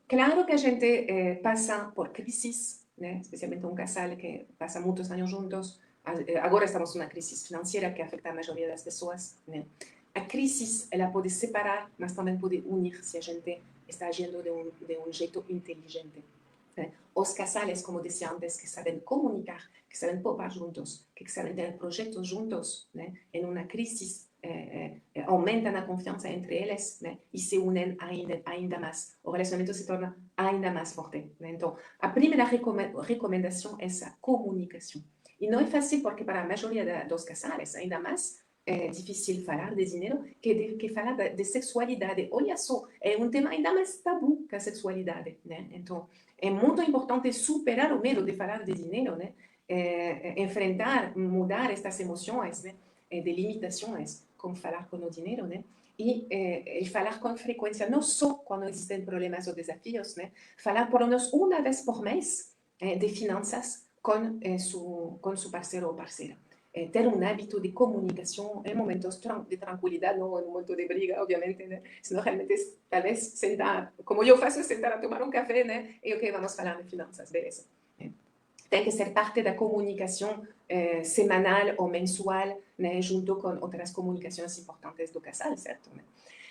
Claro que a gente passa por crisis, né? Especialmente um casal que passa muitos anos juntos. Agora estamos numa crise financeira que afeta a maioria das pessoas, né? A crise, ela pode separar, mas também pode unir se a gente está agindo de um jeito inteligente. Né? Os casais, como disse antes, que sabem comunicar, que sabem poupar juntos, que sabem ter projetos juntos, né? Em uma crise, aumentam a confiança entre eles, né? E se unem ainda mais. O relacionamento se torna ainda mais forte. Né? Então, a primeira recomendação é essa comunicação. E não é fácil porque para a maioria dos casais, ainda mais, é difícil falar de dinheiro que falar de sexualidade. Olha só, é um tema ainda mais tabu que a sexualidade, né? Então, é muito importante superar o medo de falar de dinheiro, né? Enfrentar, mudar estas emoções, né? De limitações, como falar com o dinheiro, né? E falar com frequência, não só quando existem problemas ou desafios, né? Falar por lo menos uma vez por mês de finanças com seu parceiro ou parceira. Ter um hábito de comunicação em momentos de tranquilidade, não em um momento de briga, obviamente, né? Senão realmente, talvez, sentar, como eu faço, sentar a tomar um café, né? E ok, vamos falar de finanças, beleza. Tem que ser parte da comunicação semanal ou mensual, né? Junto com outras comunicações importantes do casal, certo? Né?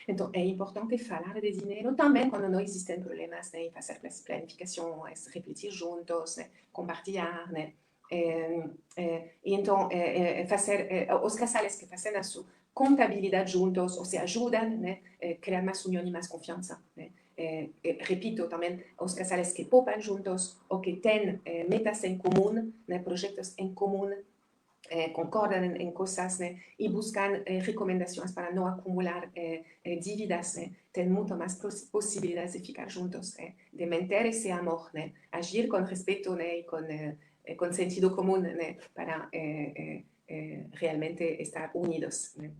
Então, é importante falar de dinheiro também quando não existem problemas, né? Fazer planificações, refletir juntos, né? Compartilhar, né? E então, os casais que fazem a sua contabilidade juntos, ou se ajudam, né? Criar mais união e mais confiança, né? Repito também, os casais que poupam juntos ou que têm metas em comum, né? Projetos em comum, concordam em coisas, né? E buscam recomendações para não acumular dívidas, né? Tem muito mais possibilidades de ficar juntos, de manter esse amor, né? Agir com respeito, né? E com sentido comum, né? Para realmente estar unidos, né?